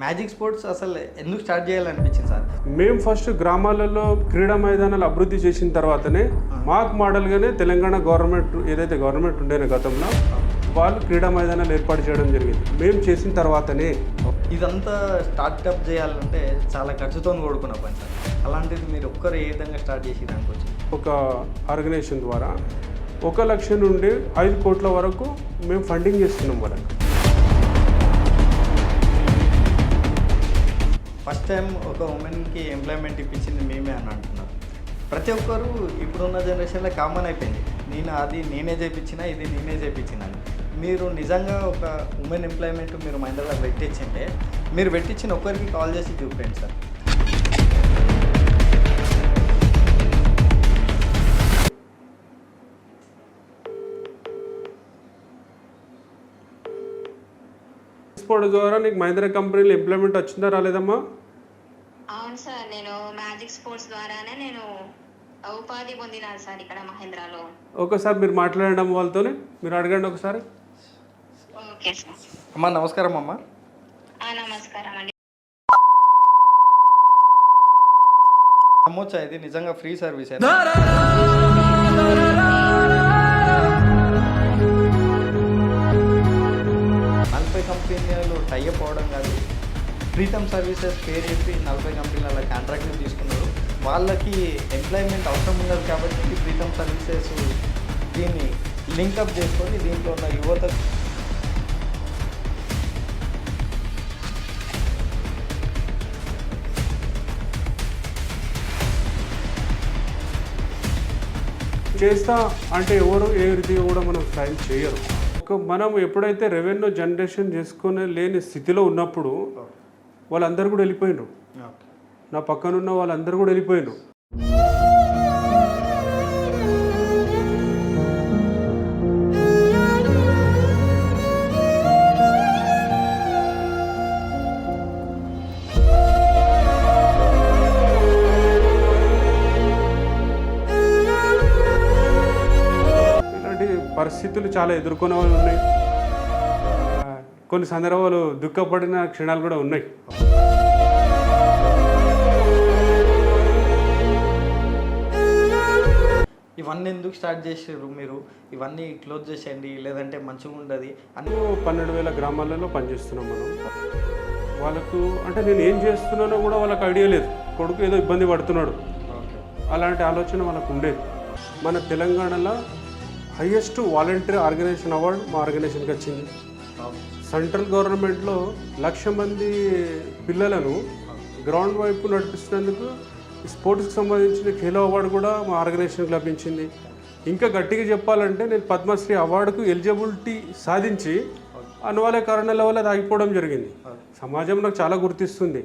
Magic sports అసలు ఎందుకు start చేయాలనిపించింది sir? మేము ఫస్ట్ గ్రామాలలో క్రీడా మైదానాలు అభివృద్ధి చేసిన తర్వాతనే మాకు మోడల్గానే తెలంగాణ గవర్నమెంట్ ఏదైతే గవర్నమెంట్ ఉండేనో గతంలో వాళ్ళు క్రీడా మైదానాలు ఏర్పాటు చేయడం జరిగింది. మేము చేసిన తర్వాతనే. ఇదంతా స్టార్ట్అప్ చేయాలంటే చాలా ఖర్చుతో కూడుకున్న పని సార్. అలాంటిది మీరు ఒక్కరు ఏ విధంగా స్టార్ట్ చేసి దానికి వచ్చి ఒక ఆర్గనైజేషన్ ద్వారా 1 లక్ష నుండి 5 కోట్ల వరకు మేము ఫండింగ్ చేస్తున్నాం వాళ్ళకి. ఫస్ట్ టైం ఒక ఉమెన్కి ఎంప్లాయ్మెంట్ ఇప్పించింది మేమే అని అంటున్నారు. ప్రతి ఒక్కరు ఇప్పుడున్న జనరేషన్లో కామన్ అయిపోయింది, నేనే చేయించిన, ఇది నేనే చేయించిన అని. మీరు నిజంగా ఒక ఉమెన్ ఎంప్లాయ్మెంట్ మీరు మహిళలో పెట్టించింటే మీరు పెట్టించిన ఒక్కరికి కాల్ చేసి చూపండి సార్. స్పోర్ట్స్ ద్వారా నీకు మహేంద్ర కంపెనీలో ఎంప్లాయ్మెంట్ వచ్చిందా రాలేదమ్మా? అవును సార్, నేను మ్యాజిక్ స్పోర్ట్స్ ద్వారానే నేను ఉపాధి పొందినాను సార్ ఇక్కడ మహేంద్రలో. ఒకసారి మీరు మాట్లాడడం వాళ్ళతోనే మీరు అడగండి ఒకసారి. Okay sir. అమ్మా నమస్కారం అమ్మా. నమస్కారం అండి. నమ్మొచ్చా? ఇది నిజంగా ఫ్రీ సర్వీస్. కంపెనీలు టైఅప్ అవడం కాదు, ప్రీతం సర్వీసెస్ పేరు చెప్పి 40 కంపెనీల కాంట్రాక్ట్లు తీసుకున్నారు. వాళ్ళకి ఎంప్లాయ్మెంట్ అవసరం ఉండదు కాబట్టి ఈ ప్రీతం సర్వీసెస్ దీన్ని లింకప్ చేసుకొని దీంట్లో ఉన్న యువత చేస్తా అంటే ఎవరు ఏ రీతిగా కూడా మనం సైన్ చేయరు. మనం ఎప్పుడైతే రెవెన్యూ జనరేషన్ చేసుకునే లేని స్థితిలో ఉన్నప్పుడు వాళ్ళందరూ కూడా వెళ్ళిపోయినారు. నా పక్కనున్న వాళ్ళందరూ కూడా వెళ్ళిపోయినారు. పరిస్థితులు చాలా ఎదుర్కొనే వాళ్ళు ఉన్నాయి. కొన్ని సందర్భాలు దుఃఖపడిన క్షణాలు కూడా ఉన్నాయి. ఇవన్నీ ఎందుకు స్టార్ట్ చేసారు మీరు? ఇవన్నీ క్లోజ్ చేసేయండి లేదంటే మంచిగా ఉండదు అని. 12,000 గ్రామాలలో పనిచేస్తున్నాం మనం. వాళ్ళకు అంటే నేను ఏం చేస్తున్నానో కూడా వాళ్ళకి ఐడియా లేదు. కొడుకు ఏదో ఇబ్బంది పడుతున్నాడు, అలాంటి ఆలోచన వాళ్ళకు ఉండేది. మన తెలంగాణలో హైయెస్ట్ వాలంటీర్ ఆర్గనైజేషన్ అవార్డు మా ఆర్గనైజేషన్కి వచ్చింది. సెంట్రల్ గవర్నమెంట్లో 1,00,000 మంది పిల్లలను గ్రౌండ్ వైపు నడిపిస్తున్నందుకు స్పోర్ట్స్కి సంబంధించిన ఖేలో అవార్డు కూడా మా ఆర్గనైజేషన్కి లభించింది. ఇంకా గట్టిగా చెప్పాలంటే నేను పద్మశ్రీ అవార్డుకు ఎలిజిబిలిటీ సాధించి అనువాల కారణాల వల్ల అది ఆగిపోవడం జరిగింది. సమాజం నాకు చాలా గుర్తిస్తుంది.